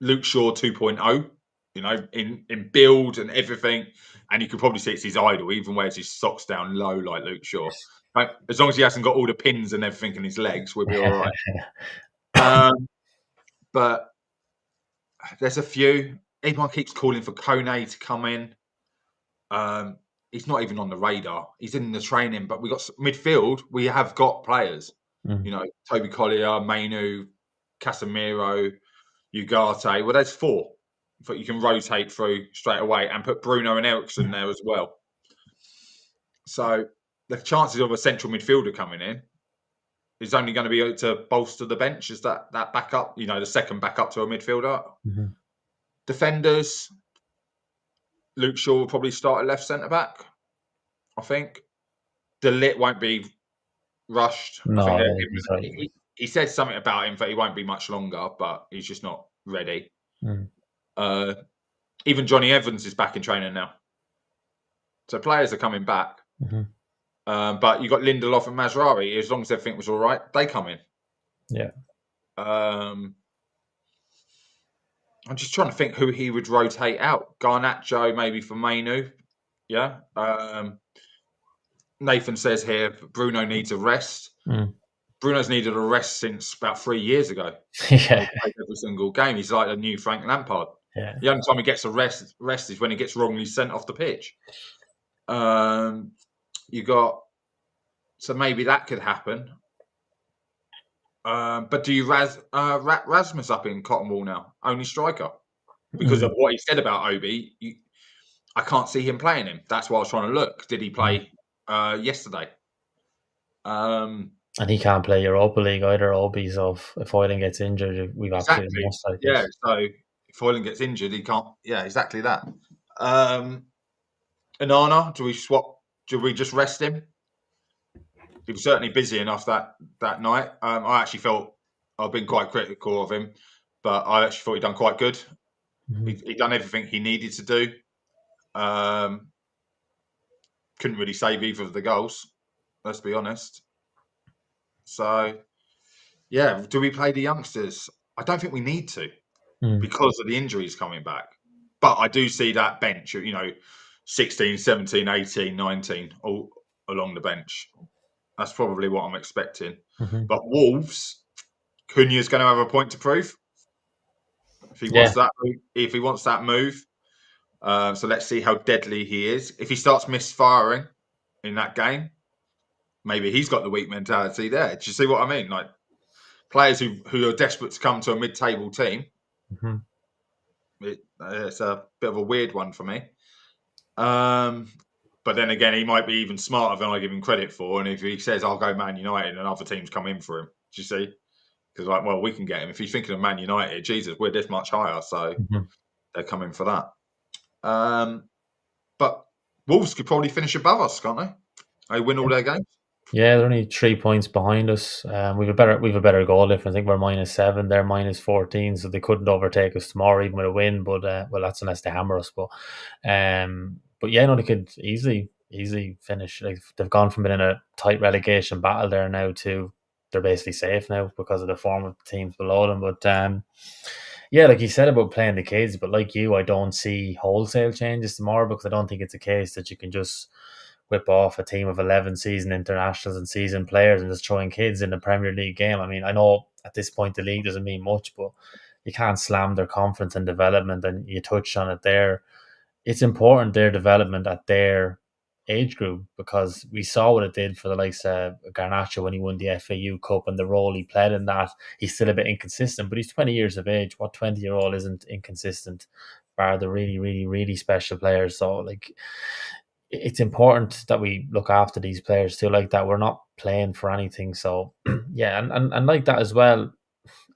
Luke Shaw 2.0, you know, in build and everything. And you can probably see it's his idol, even wears his socks down low like Luke Shaw. Right? As long as he hasn't got all the pins and everything in his legs, we'll be all right. But there's a few. Everyone keeps calling for Kone to come in. He's not even on the radar. He's in the training, but we got midfield. We have got players. You know, Toby Collier, Mainu, Casemiro, Ugarte. Well, there's four that you can rotate through straight away and put Bruno and Ericsson there as well. So the chances of a central midfielder coming in is only going to be to bolster the bench as that backup, you know, the second backup to a midfielder. Mm-hmm. Defenders, Luke Shaw will probably start at left centre back, I think. De Ligt won't be rushed. I No, think I don't think so. he said something about him that he won't be much longer, but he's just not ready. Even Johnny Evans is back in training now. So players are coming back. Mm-hmm. But you got Lindelof and Mazraoui. As long as everything was all right, they come in. Yeah. I'm just trying to think who he would rotate out. Garnacho maybe for Mainu. Yeah. Nathan says here Bruno needs a rest. Bruno's needed a rest since about 3 years ago. Yeah. He plays every single game. He's like a new Frank Lampard. Yeah. The only time he gets a rest is when he gets wrongly sent off the pitch. You got, so maybe that could happen. But do you wrap Rasmus up in cotton wool now? Only striker, because of what he said about Obi. I can't see him playing him. That's why I was trying to look. Did he play yesterday? And he can't play Europa League either, Obi. So if Hoyland gets injured, we've absolutely lost like this. Yeah, so if Hoyland gets injured, he can't. Yeah, exactly that. Onana, do we swap? Do we just rest him? He was certainly busy enough that night. I actually felt I've been quite critical of him, but I actually thought he'd done quite good. Mm-hmm. He'd done everything he needed to do. Couldn't really save either of the goals, let's be honest. So, yeah, do we play the youngsters? I don't think we need to because of the injuries coming back. But I do see that bench, you know, 16, 17, 18, 19, all along the bench. That's probably what I'm expecting. Mm-hmm. But Wolves, Cunha's going to have a point to prove if he wants that. If he wants that move, so let's see how deadly he is. If he starts misfiring in that game, maybe he's got the weak mentality there. Do you see what I mean? Like players who are desperate to come to a mid-table team. Mm-hmm. It's a bit of a weird one for me. But then again, he might be even smarter than I give him credit for. And if he says, I'll go Man United and other teams come in for him, do you see? Because, like, well, we can get him. If he's thinking of Man United, Jesus, we're this much higher. So they're coming for that. But Wolves could probably finish above us, can't they? They win all their games. Yeah, they're only 3 points behind us. We've a better goal difference. I think we're -7, they're -14, so they couldn't overtake us tomorrow even with a win. But well, that's unless they hammer us. But yeah, no, they could easily finish. Like they've gone from being in a tight relegation battle there now to they're basically safe now because of the form of the teams below them. But yeah, like you said about playing the kids, but like you, I don't see wholesale changes tomorrow because I don't think it's a case that you can just whip off a team of 11 season internationals and season players and just throwing kids in the Premier League game. I mean, I know at this point the league doesn't mean much, but you can't slam their conference and development. And you touched on it there. it's important their development at their age group, because we saw what it did for the likes of Garnacho when he won the FAU Cup and the role he played in that. He's still a bit inconsistent, but he's 20 years of age. What 20-year-old isn't inconsistent, bar the really, really, really special players? So, like, it's important that we look after these players too, like that. We're not playing for anything. So, yeah, and like that as well,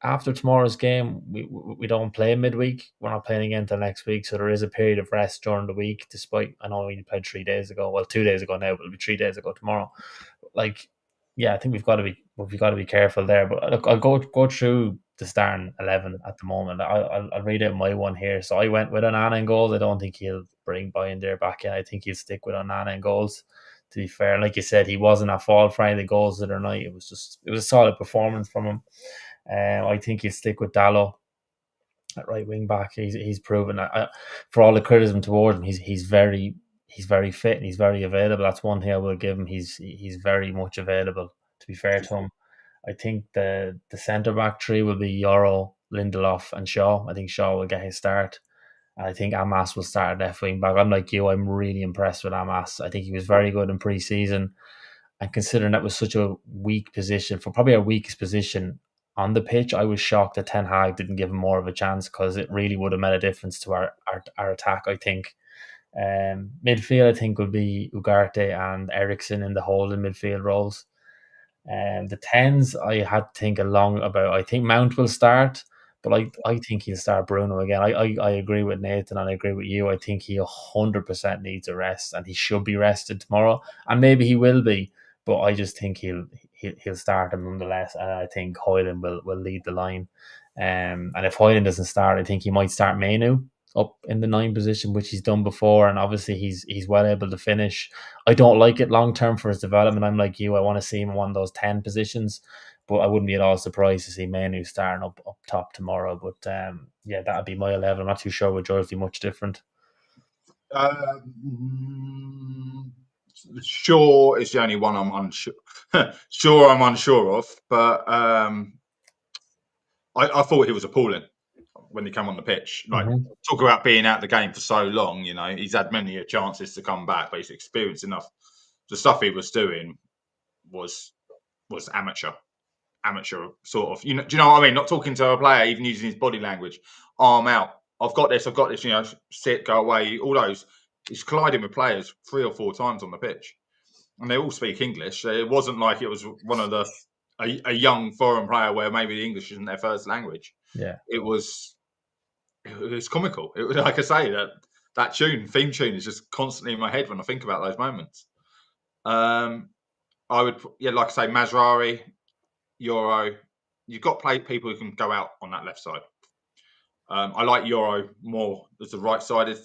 after tomorrow's game, we don't play midweek. We're not playing again until next week, so there is a period of rest during the week. Despite I know we played 3 days ago, well, 2 days ago now, but it'll be 3 days ago tomorrow. Like, yeah, I think we've got to be careful there. But look, I'll go through the starting 11 at the moment. I'll read out my one here. So I went with Onana in goals. I don't think he'll bring Bayern there back in. I think he'll stick with Onana in goals. To be fair, and like you said, he wasn't at fault for any of the goals the other night. It was a solid performance from him. I think he'll stick with Dallo at right wing back. He's proven for all the criticism towards him, he's very fit and he's very available. That's one thing I will give him. He's very much available. To be fair to him, I think the centre back three will be Yoro, Lindelof, and Shaw. I think Shaw will get his start. And I think Amas will start at left wing back. I'm like you. I'm really impressed with Amas. I think he was very good in pre-season. And considering that was such a weak position, for probably our weakest position on the pitch, I was shocked that Ten Hag didn't give him more of a chance, because it really would have made a difference to our attack, I think. Midfield, I think, would be Ugarte and Ericsson in the holding midfield roles. The tens, I had to think along about. I think Mount will start, but I think he'll start Bruno again. I agree with Nathan and I agree with you. I think he 100% needs a rest, and he should be rested tomorrow, and maybe he will be. But I just think he'll start him nonetheless, and I think Hoyland will lead the line. And if Hoyland doesn't start, I think he might start Mainu up in the nine position, which he's done before, and obviously he's well able to finish. I don't like it long term for his development. I'm like you. I want to see him in one of those 10 positions, but I wouldn't be at all surprised to see Manu starting up top tomorrow. But yeah, that'd be my 11. I'm not too sure would yours be much different. Shaw is the only one I'm unsure. Sure, I'm unsure of, but I thought he was appalling when he came on the pitch. Like, talk about being out of the game for so long. You know, he's had many chances to come back, but he's experienced enough. The stuff he was doing was amateur sort of. Do you know what I mean? Not talking to a player, even using his body language. Arm out. I've got this. You know, sit, go away. All those. He's colliding with players 3 or 4 times on the pitch, and they all speak English. It wasn't like it was one of a young foreign player where maybe the English isn't their first language. Yeah, it was comical. It was, like I say, that theme tune is just constantly in my head when I think about those moments. I would, like I say, Mazraoui, Euro. You've got people who can go out on that left side. I like Euro more as the right-sided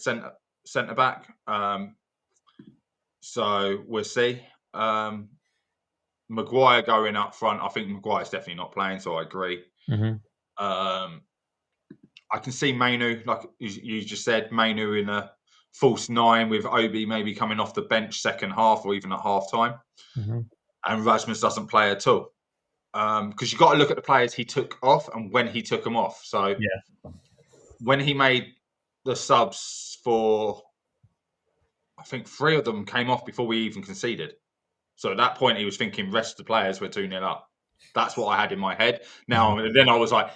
centre back. So we'll see. Maguire going up front. I think Maguire's definitely not playing, so I agree. I can see Mainu, like you just said, Mainu in a false 9 with Obi maybe coming off the bench second half or even at half time. And Rasmus doesn't play at all. Because you've got to look at the players he took off and when he took them off. So when he made the subs for, I think 3 of them came off before we even conceded. So at that point, he was thinking, rest the players, we're 2-0 up. That's what I had in my head. Now, then I was like,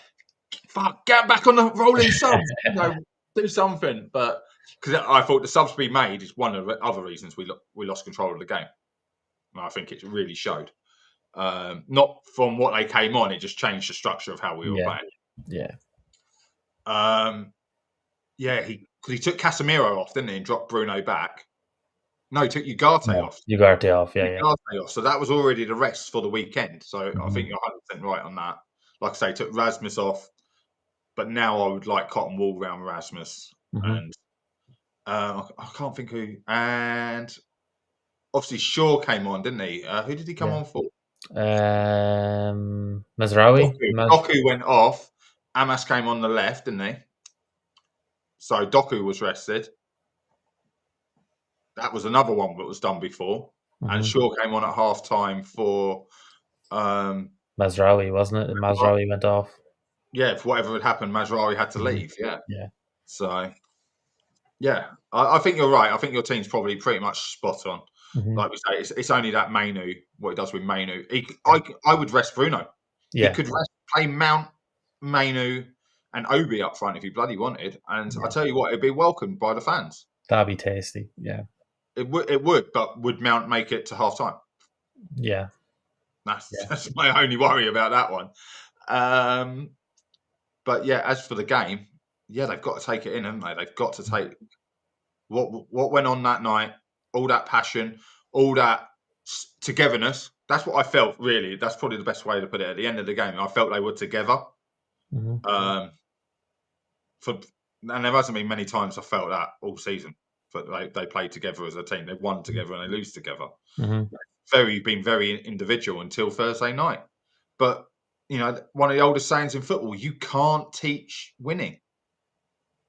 fuck, get back on the rolling subs. Do something. But because I thought the subs being made is one of the other reasons we lost control of the game. And I think it really showed. Not from what they came on, it just changed the structure of how we were playing. He took Casemiro off, didn't he, and dropped Bruno back. No, he took Ugarte off. Ugarte off, off. So that was already the rest for the weekend. So I think you're 100% right on that. Like I say, took Rasmus off, but now I would like cotton wool around Rasmus. And I can't think who. And obviously Shaw came on, didn't he? Who did he come on for? Mazraoui. Doku went off. Amas came on the left, didn't he? So Doku was rested. That was another one that was done before. And Shaw came on at half time for Mazraoui, wasn't it? Mazraoui went off. Yeah, for whatever had happened, Mazraoui had to leave. Yeah. So Yeah, I think you're right. I think your team's probably pretty much spot on. Hmm. Like we say, it's only that Mainu, what he does with Mainu. Yeah. I would rest Bruno. He Yeah. could play Mount, Mainu, and Obi up front if he bloody wanted. And I Yeah. tell you what, it'd be welcomed by the fans. That'd be tasty. Yeah. It would, but would Mount make it to half time? Yeah. That's Yeah. that's my only worry about that one. Um, but yeah, as for the game, yeah, they've got to take it in, haven't they? They've got to take what went on that night, all that passion, all that togetherness. That's what I felt. Really, that's probably the best way to put it. At the end of the game, I felt they were together. Hmm. Um, and there hasn't been many times I felt that all season. But they played together as a team. They won together and they lose together. Hmm. Been very individual until Thursday night. But one of the oldest sayings in football: you can't teach winning.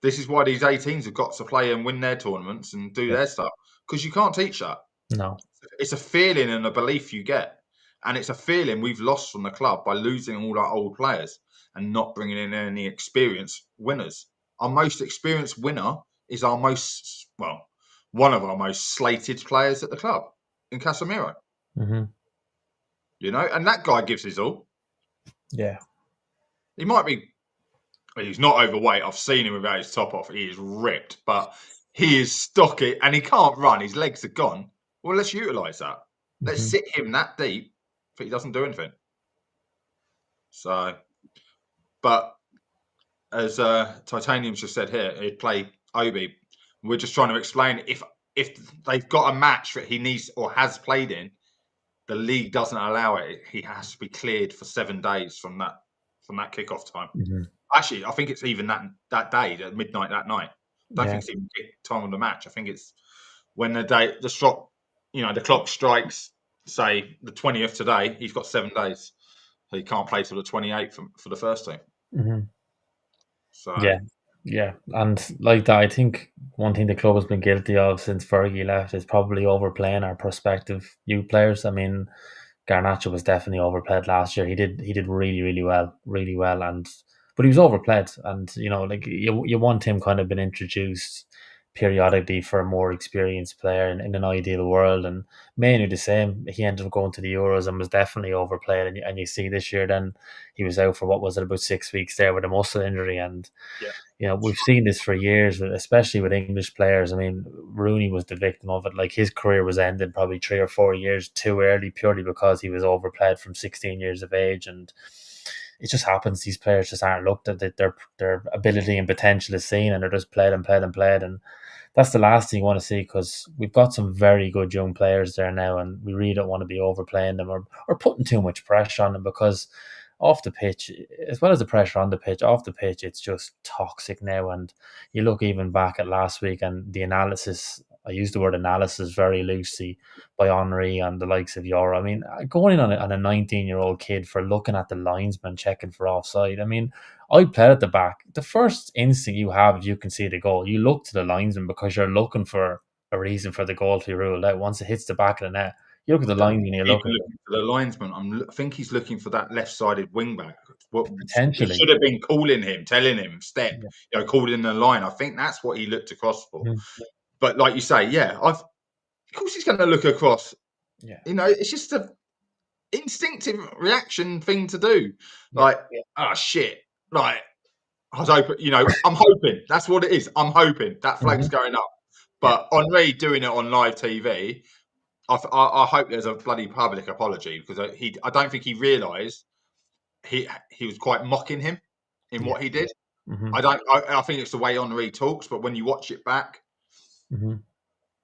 This is why these 18s have got to play and win their tournaments and do Yeah. their stuff, because you can't teach that. No. It's a feeling and a belief you get, and it's a feeling we've lost from the club by losing all our old players and not bringing in any experienced winners. Our most experienced winner is one of our most slated players at the club in Casemiro. Hmm. And that guy gives his all. Yeah. He might be. He's not overweight. I've seen him without his top off. He is ripped, but he is stocky and he can't run. His legs are gone. Well, let's utilise that. Let's Hmm. sit him that deep, but he doesn't do anything. So, but as Titanium's just said here, he'd play Obi. We're just trying to explain if they've got a match that he needs or has played in, the league doesn't allow it. He has to be cleared for 7 days from that kickoff time. Hmm. Actually, I think it's even that day, at midnight that night. I don't Yeah. think it's even time of the match. I think it's when the clock strikes, say the 20th today. He's got 7 days, so he can't play till the 28th for the first team. Hmm. So Yeah. Yeah. And like that, I think one thing the club has been guilty of since Fergie left is probably overplaying our prospective youth players. I mean, Garnacho was definitely overplayed last year. He did really, really well, and but he was overplayed. And like you want him kind of been introduced periodically for a more experienced player in an ideal world. And Manu the same. He ended up going to the Euros and was definitely overplayed. And you see this year, then he was out for what was it, about 6 weeks there with a muscle injury. And yeah, we've seen this for years, especially with English players. I mean, Rooney was the victim of it. Like his career was ended probably 3 or 4 years too early, purely because he was overplayed from 16 years of age. And it just happens these players just aren't looked at. That their ability and potential is seen, and they're just played and played and played. And that's the last thing you want to see, because we've got some very good young players there now, and we really don't want to be overplaying them or putting too much pressure on them, because off the pitch, as well as the pressure on the pitch, off the pitch, it's just toxic now. And you look even back at last week and the analysis, I use the word analysis very loosely, by Henri and the likes of Euro. I mean, going in on a 19-year-old kid for looking at the linesman checking for offside. I mean, I played at the back. The first instinct you have if you can see the goal, you look to the linesman, because you're looking for a reason for the goal to be ruled out. Once it hits the back of the net, you look at I the don't linesman, think you he's look at even looking for the linesman. I think he's looking for that left-sided wing back. What he potentially. should have been calling him, telling him step, Yeah. calling the line. I think that's what he looked across for. Mhm. But like you say, yeah, of course he's going to look across. Yeah. It's just a instinctive reaction thing to do. Yeah. Like, oh shit. Like, I was hoping, I'm hoping. That's what it is. I'm hoping that flag's Mhm. going up. Yeah. But Henri doing it on live TV, I hope there's a bloody public apology, because I don't think he realised he was quite mocking him in Yeah. what he did. Mhm. I think it's the way Henri talks, but when you watch it back, Mhm.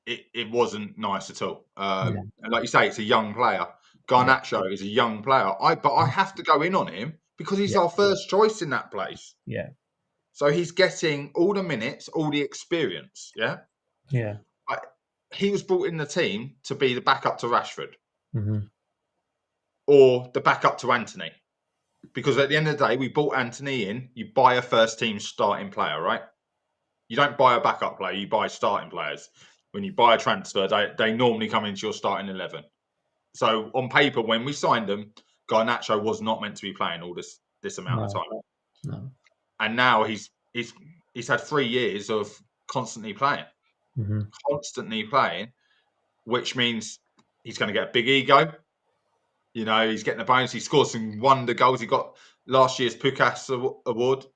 it wasn't nice at all. Yeah. And like you say, it's a young player. Yeah. Garnacho is a young player. But I Mhm. have to go in on him because he's Yeah. our first choice in that place. Yeah. So he's getting all the minutes, all the experience. Yeah. Yeah. I, he was brought in the team to be the backup to Rashford Mhm. or the backup to Anthony. Because at the end of the day, we bought Anthony in. You buy a first team starting player, right? You don't buy a backup player, you buy starting players. When you buy a transfer, they normally come into your starting 11. So on paper, when we signed him, Garnacho was not meant to be playing all this amount of No. time. No. And now he's had 3 years of constantly playing, Mm-hmm. which means he's going to get a big ego. He's getting the bonus. He scored some wonder goals. He got last year's Pukas award.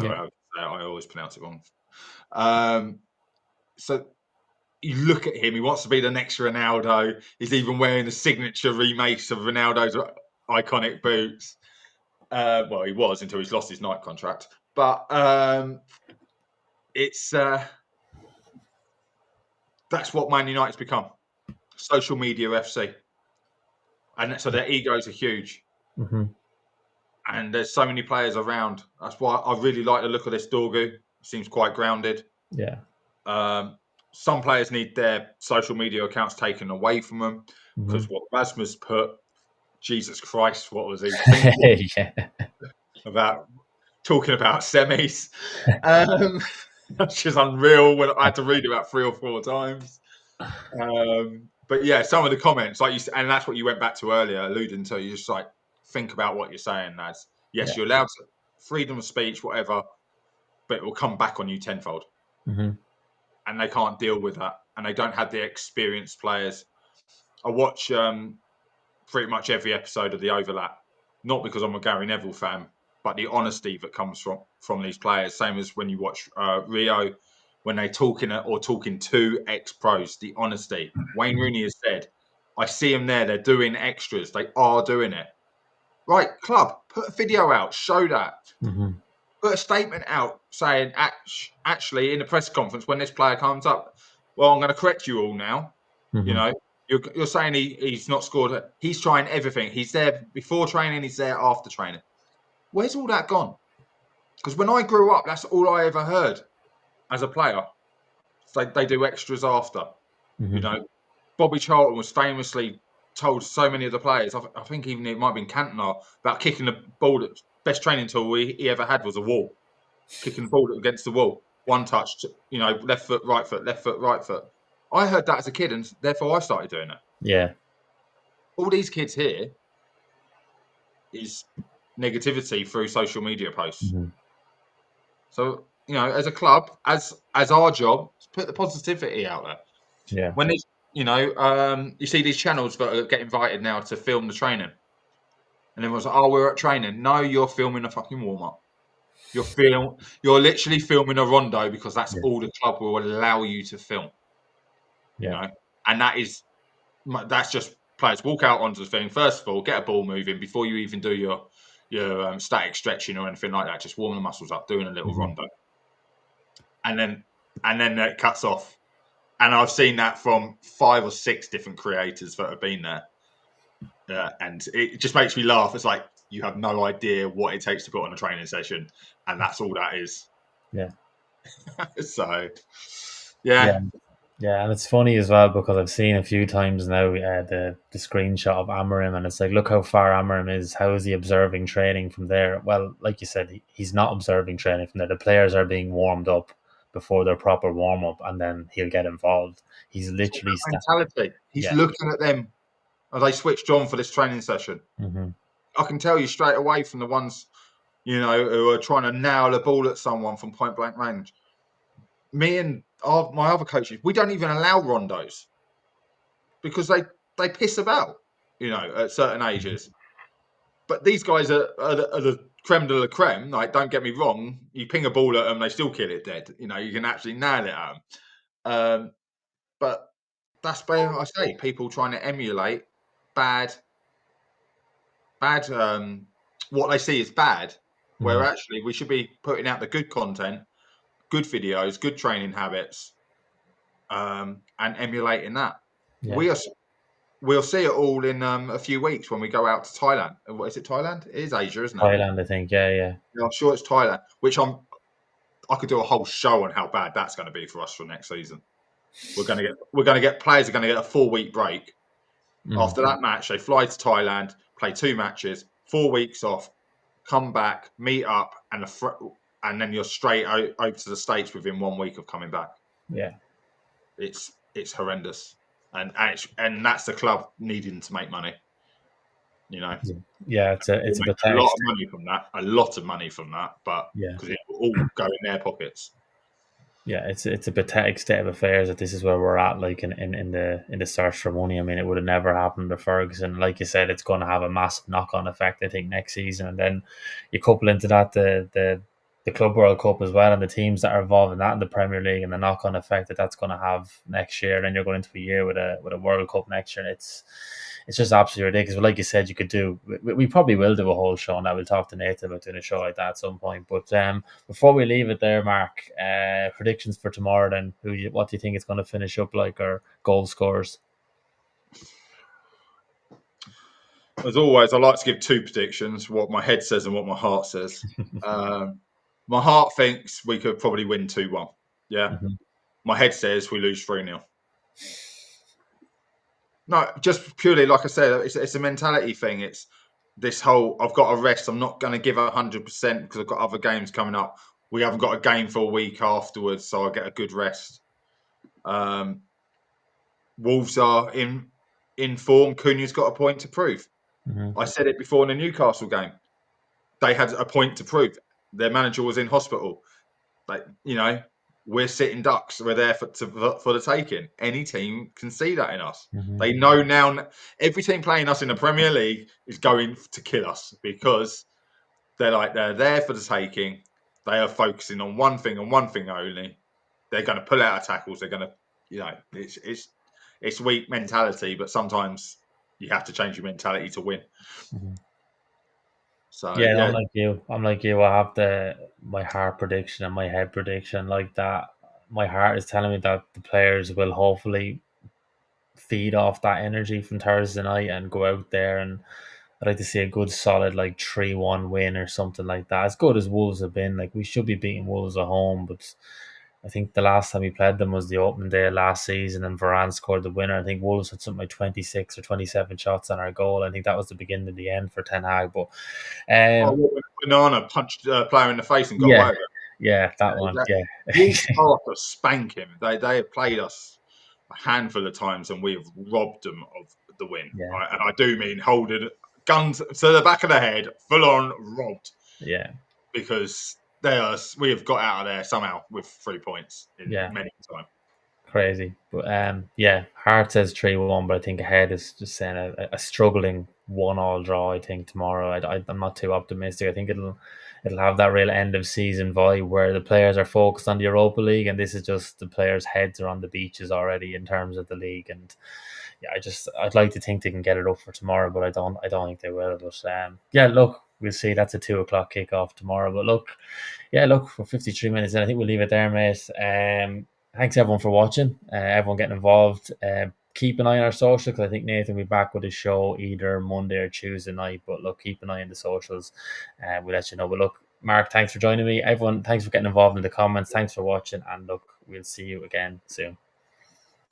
Yeah. I always pronounce it wrong. So you look at him. He wants to be the next Ronaldo. He's even wearing the signature remakes of Ronaldo's iconic boots. Well, he was until he's lost his night contract. But it's that's what Man United's become. Social media FC. And so their egos are huge. Mm-hmm. And there's so many players around. That's why I really like the look of this Dorgu. Seems quite grounded. Yeah. Some players need their social media accounts taken away from them because what Rasmus put, Jesus Christ, what was he thinking Yeah. about talking about semis? That's just unreal. When I had to read it about 3 or 4 times. But yeah, some of the comments, like you said, and that's what you went back to earlier, alluding to. You just like think about what you're saying, lads. Yes, Yeah. you're allowed to, freedom of speech, whatever, but it will come back on you tenfold. Mm-hmm. And they can't deal with that, and they don't have the experienced players. I watch pretty much every episode of the Overlap, not because I'm a Gary Neville fan, but the honesty that comes from these players. Same as when you watch Rio, when they talking to ex-pros, the honesty. Wayne Rooney has said, I see them there, they're doing extras, they are doing it. Right, club, put a video out, show that. Mm-hmm. Put a statement out saying, actually, in the press conference, when this player comes up, well, I'm going to correct you all now. Mm-hmm. You're saying he's not scored. He's trying everything. He's there before training. He's there after training. Where's all that gone? Because when I grew up, that's all I ever heard as a player. They do extras after. Mm-hmm. Bobby Charlton was famously told so many of the players, I think even it might have been Cantona, about kicking the ball. The best training tool he ever had was a wall. Kicking the ball against the wall. One touch, left foot, right foot, left foot, right foot. I heard that as a kid, and therefore I started doing it. Yeah. All these kids here is negativity through social media posts. Mm-hmm. So, as a club, as our job, put the positivity out there. Yeah. When it's, you see these channels that get invited now to film the training. And everyone's like, oh, we're at training. No, you're filming a fucking warm-up. You're literally filming a rondo because that's all the club will allow you to film. Yeah. And that's just players walk out onto the thing. First of all, get a ball moving before you even do your static stretching or anything like that. Just warm the muscles up, doing a little rondo. And then it cuts off. And I've seen that from 5 or 6 different creators that have been there. And it just makes me laugh. It's like, you have no idea what it takes to put on a training session. And that's all that is. Yeah. So, yeah. Yeah, and it's funny as well because I've seen a few times now the screenshot of Amarim, and it's like, look how far Amarim is. How is he observing training from there? Well, like you said, he's not observing training from there. The players are being warmed up before their proper warm up, and then he'll get involved. He's literally mentality. He's looking at them. Are they switched on for this training session? Mm-hmm. I can tell you straight away from the ones, who are trying to nail a ball at someone from point blank range. Me and my other coaches, we don't even allow rondos because they piss about, at certain ages. But these guys are the creme de la creme. Like, don't get me wrong, you ping a ball at them, they still kill it dead. You can actually nail it at them. But that's where I say people trying to emulate bad. What they see is bad, where actually we should be putting out the good content, good videos, good training habits, and emulating that. Yeah. We'll see it all in a few weeks when we go out to Thailand. What is it? Thailand? It is Asia, isn't it? Thailand, I think. Yeah. I'm sure it's Thailand. Which I could do a whole show on how bad that's going to be for us for next season. We're going to get players are going to get a 4-week break. After that match, they fly to Thailand, play 2 matches, 4 weeks off, come back, meet up, and then you're straight over to the States within 1 week of coming back. Yeah. It's horrendous, and that's the club needing to make money. Yeah, it's a lot of money from that. A lot of money from that, but because it will all go in their pockets. Yeah, it's a pathetic state of affairs that this is where we're at. Like in the search for money. I mean, it would have never happened to Ferguson. Like you said, it's going to have a massive knock on effect. I think next season, and then you couple into that the Club World Cup as well, and the teams that are involved in that in the Premier League, and the knock on effect that that's going to have next year. And then you're going into a year with a World Cup next year. And it's just absolutely ridiculous. But like you said, you could do. We probably will do a whole show, and I will talk to Nathan about doing a show like that at some point. But before we leave it there, Mark, predictions for tomorrow. Then, what do you think it's going to finish up like, or goal scores? As always, I like to give two predictions: what my head says and what my heart says. My heart thinks we could probably win 2-1. Yeah. Mm-hmm. My head says we lose 3-0. No, just purely like I said, it's a mentality thing. It's this whole I've got to rest. I'm not going to give 100% because I've got other games coming up. We haven't got a game for a week afterwards, so I get a good rest. Wolves are in form. Cunha's got a point to prove. Mm-hmm. I said it before in the Newcastle game. They had a point to prove. Their manager was in hospital. Like, we're sitting ducks. We're there for the taking. Any team can see that in us. Mm-hmm. They know now. Every team playing us in the Premier League is going to kill us because they're there for the taking. They are focusing on one thing and one thing only. They're going to pull out of tackles. They're going to, it's weak mentality, but sometimes you have to change your mentality to win. Mm-hmm. So Yeah, I'm like you. I'm like you. I have my heart prediction and my head prediction like that. My heart is telling me that the players will hopefully feed off that energy from Thursday night and go out there, and I'd like to see a good solid like 3-1 win or something like that. As good as Wolves have been, like we should be beating Wolves at home, but I think the last time we played them was the opening day of last season, and Varane scored the winner. I think Wolves had something like 26 or 27 shots on our goal. I think that was the beginning of the end for Ten Hag. But Banana punched a player in the face and got yeah, away with it. yeah, that one, yeah. Wolves are to spank him. They have played us a handful of times and we have robbed them of the win. Yeah. Right? And I do mean holding guns to the back of the head, full on robbed. Yeah. Because we have got out of there somehow with 3 points in many times. Crazy. But heart says 3-1, but I think ahead is just saying a struggling 1-1 draw, I think, tomorrow. I'm not too optimistic. I think it'll have that real end of season vibe where the players are focused on the Europa League, and this is just the players' heads are on the beaches already in terms of the league. And I'd like to think they can get it up for tomorrow, but I don't think they will. But look, we'll see. That's a 2:00 kickoff tomorrow. But look, for 53 minutes, and I think we'll leave it there, mate. Thanks everyone for watching. Everyone getting involved. Keep an eye on our social, because I think Nathan will be back with his show either Monday or Tuesday night. But look, keep an eye on the socials, and we'll let you know. But look, Mark, thanks for joining me. Everyone, thanks for getting involved in the comments. Thanks for watching, and look, we'll see you again soon.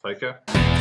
Take care.